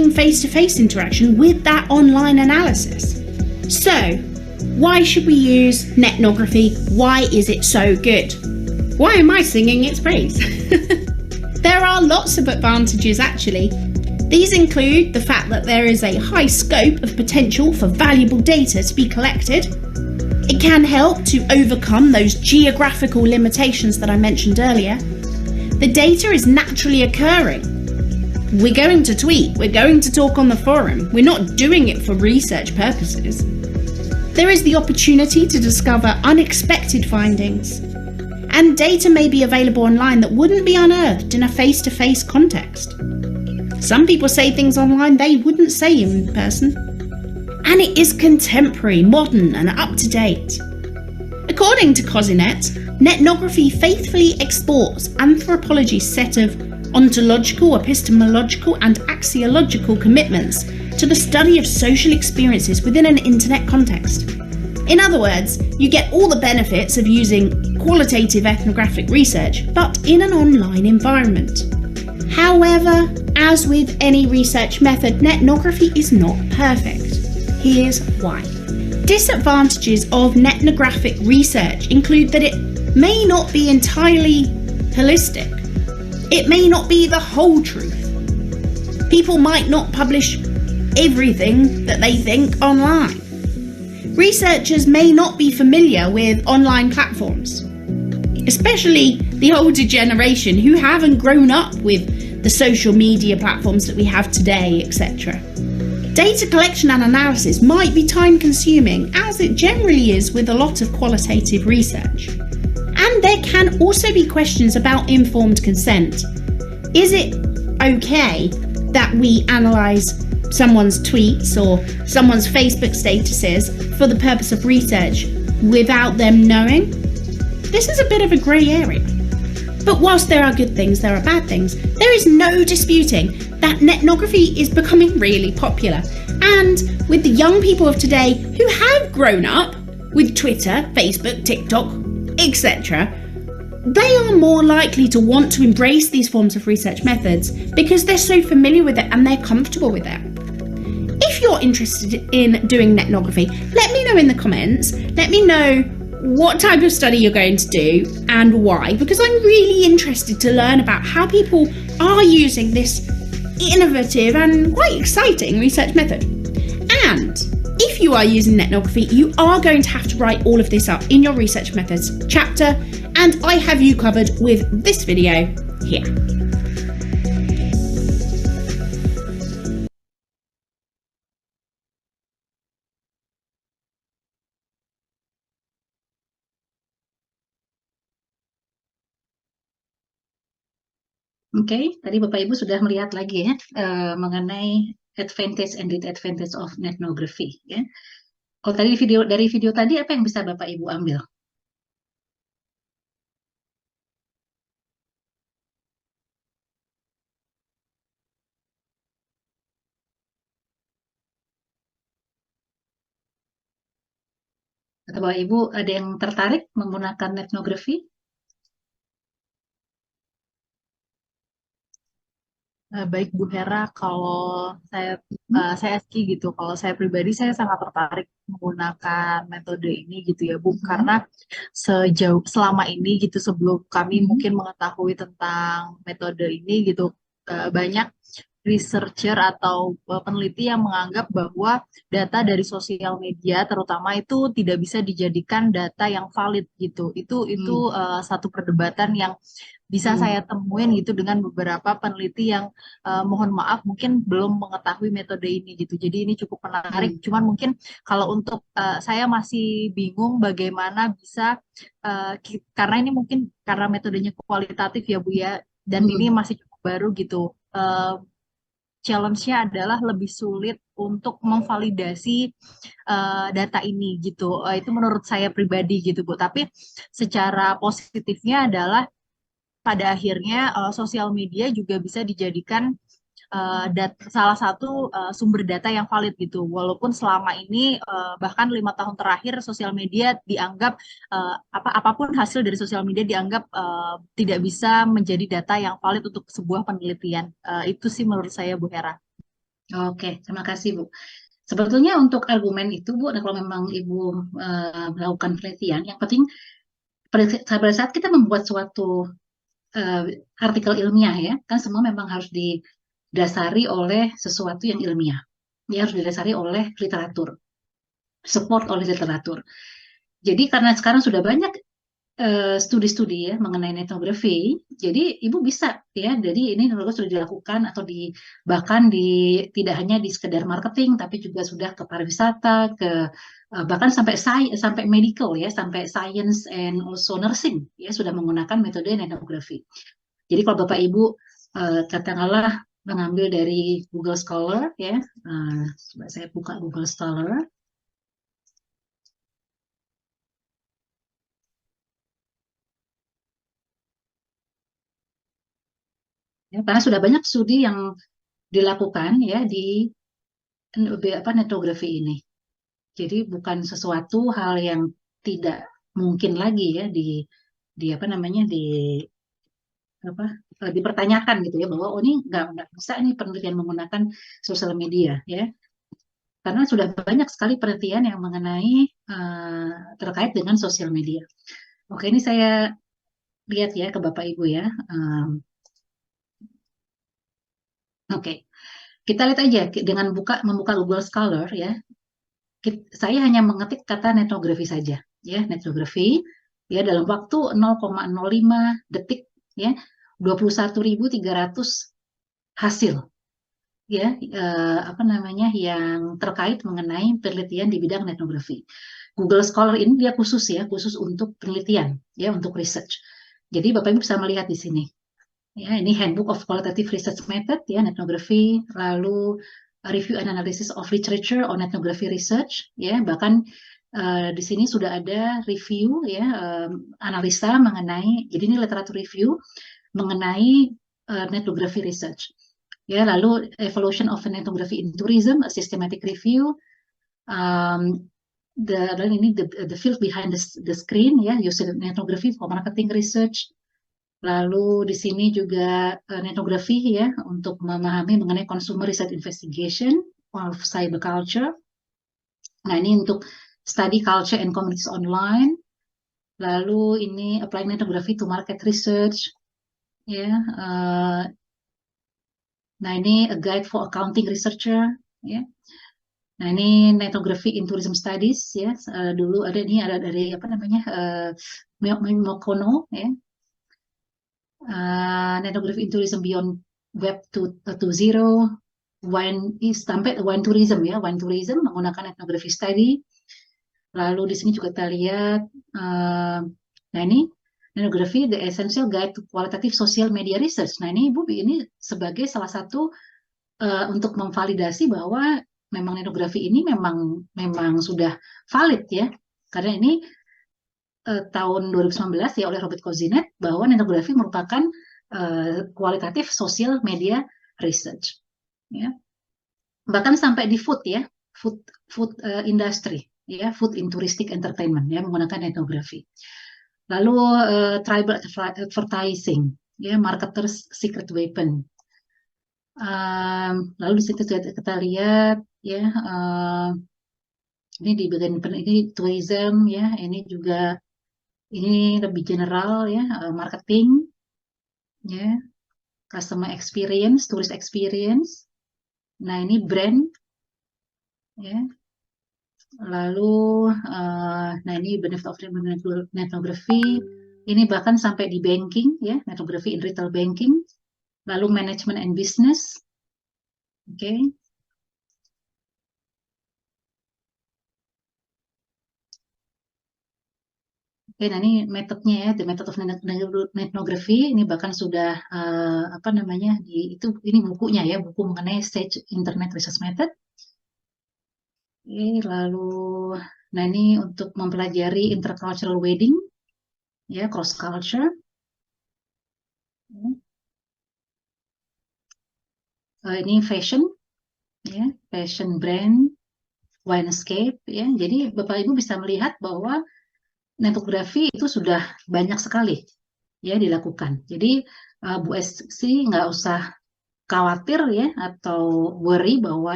face-to-face interaction with that online analysis. So, why should we use netnography? Why is it so good? Why am I singing its praise? There are lots of advantages actually. These include the fact that there is a high scope of potential for valuable data to be collected. It can help to overcome those geographical limitations that I mentioned earlier. The data is naturally occurring. We're going to tweet, we're going to talk on the forum, we're not doing it for research purposes. There is the opportunity to discover unexpected findings, and data may be available online that wouldn't be unearthed in a face-to-face context. Some people say things online they wouldn't say in person. And it is contemporary, modern and up-to-date. According to Cosinet, netnography faithfully exports anthropology's set of ontological, epistemological and axiological commitments to the study of social experiences within an internet context. In other words, you get all the benefits of using qualitative ethnographic research, but in an online environment. However, as with any research method, netnography is not perfect. Here's why. Disadvantages of netnographic research include that it may not be entirely holistic. It may not be the whole truth. People might not publish everything that they think online. Researchers may not be familiar with online platforms, especially the older generation who haven't grown up with the social media platforms that we have today, etc. Data collection and analysis might be time-consuming, as it generally is with a lot of qualitative research. And there can also be questions about informed consent. Is it okay that we analyse someone's tweets or someone's Facebook statuses for the purpose of research without them knowing? This is a bit of a grey area. But whilst there are good things, there are bad things. There is no disputing that netnography is becoming really popular. And with the young people of today who have grown up with Twitter, Facebook, TikTok, etc., they are more likely to want to embrace these forms of research methods because they're so familiar with it and they're comfortable with it. If you're interested in doing netnography, let me know in the comments. Let me know what type of study you're going to do and why, because I'm really interested to learn about how people are using this innovative and quite exciting research method. And if you are using netnography, you are going to have to write all of this up in your research methods chapter, and I have you covered with this video here. Oke, tadi Bapak Ibu sudah melihat lagi ya mengenai advantage and disadvantage of netnography ya. Kalau tadi dari video tadi apa yang bisa Bapak Ibu ambil? Atau Bapak Ibu ada yang tertarik menggunakan netnography? Baik Bu Hera, kalau saya Eski gitu, kalau saya pribadi saya sangat tertarik menggunakan metode ini gitu ya Bu, karena selama ini gitu sebelum kami mungkin mengetahui tentang metode ini gitu, banyak researcher atau peneliti yang menganggap bahwa data dari sosial media terutama itu tidak bisa dijadikan data yang valid gitu. Itu satu perdebatan yang bisa saya temuin gitu dengan beberapa peneliti yang mohon maaf mungkin belum mengetahui metode ini gitu. Jadi ini cukup menarik. Cuman mungkin kalau untuk saya masih bingung bagaimana bisa karena ini mungkin karena metodenya kualitatif ya Bu ya, dan ini masih cukup baru gitu. Challenge-nya adalah lebih sulit untuk memvalidasi data ini gitu. Itu menurut saya pribadi gitu Bu. Tapi secara positifnya adalah pada akhirnya sosial media juga bisa dijadikan salah satu sumber data yang valid gitu. Walaupun selama ini bahkan 5 tahun terakhir sosial media dianggap apapun hasil dari sosial media dianggap tidak bisa menjadi data yang valid untuk sebuah penelitian. Itu sih menurut saya Bu Hera. Oke, terima kasih Bu. Sebetulnya untuk argumen itu Bu, nah kalau memang Ibu melakukan penelitian, yang penting pada saat kita membuat suatu eh, artikel ilmiah ya, kan semua memang harus didasari oleh sesuatu yang ilmiah. Dia harus didasari oleh literatur, support oleh literatur. Jadi karena sekarang sudah banyak studi-studi ya mengenai etnografi, jadi ibu bisa ya, jadi ini dulu sudah dilakukan atau bahkan tidak hanya di sekedar marketing, tapi juga sudah ke pariwisata, ke bahkan sampai medical ya, sampai science and also nursing ya sudah menggunakan metode etnografi. Jadi kalau bapak ibu katakanlah mengambil dari Google Scholar ya, coba saya buka Google Scholar. Ya, karena sudah banyak studi yang dilakukan ya di etnografi ini. Jadi bukan sesuatu hal yang tidak mungkin lagi ya di apa namanya apa dipertanyakan gitu ya, bahwa oh ini nggak bisa nih penelitian menggunakan sosial media ya, karena sudah banyak sekali penelitian yang mengenai terkait dengan sosial media. Oke, ini saya lihat ya ke Bapak Ibu ya. Oke, kita lihat aja dengan membuka Google Scholar ya. Saya hanya mengetik kata etnografi saja ya, etnografi ya, dalam waktu 0,05 detik ya, 21.300 hasil ya, apa namanya, yang terkait mengenai penelitian di bidang etnografi. Google Scholar ini dia khusus ya, khusus untuk penelitian ya, untuk research. Jadi Bapak Ibu bisa melihat di sini ya, ini Handbook of Qualitative Research Method ya, etnografi, lalu Review and Analysis of Literature on Ethnography Research ya, bahkan di sini sudah ada review ya, analisa mengenai, jadi ini literatur review mengenai ethnography research ya, lalu Evolution of Ethnography in Tourism, a systematic review, the field behind the screen ya, using ethnography for marketing research. Lalu di sini juga etnografi ya, untuk memahami mengenai consumer research investigation of cyberculture. Nah, ini untuk study culture and communities online. Lalu ini applying ethnography to market research ya. Nah, ini a guide for accounting researcher ya. Nah, ini ethnography in tourism studies ya. Dulu ada dari apa namanya, Mokono ya. Ethnography in tourism beyond Web 2.0, sampai wine tourism ya, wine tourism menggunakan ethnography study. Lalu di sini juga kita lihat, nah ini ethnography the essential guide to qualitative social media research. Nah ini Ibu, ini sebagai salah satu untuk memvalidasi bahwa memang etnografi ini memang sudah valid ya, karena ini tahun 2019 ya oleh Robert Kozinet, bahwa etnografi merupakan kualitatif social media research ya. Bahkan sampai di food ya, food industry ya, food in touristic entertainment ya, menggunakan etnografi. Lalu tribal advertising ya, marketers secret weapon. Lalu di situ kita lihat ya, ini di bagian ini tourism ya, ini juga ini lebih general ya, marketing ya, customer experience, tourist experience. Nah ini brand ya. Lalu nah ini benefit of ethnography, ini bahkan sampai di banking ya, ethnography in retail banking. Lalu management and business. Oke. Oke, nah ini metodenya ya, the method of ethnography, ini bahkan sudah apa namanya, ini bukunya ya, buku mengenai Sage Internet Research Method. Oke, lalu nah ini untuk mempelajari intercultural wedding ya, cross culture. Ini fashion ya, fashion brand, winescape ya. Jadi Bapak Ibu bisa melihat bahwa etnografi itu sudah banyak sekali ya dilakukan. Jadi Bu Esi nggak usah khawatir ya atau worry bahwa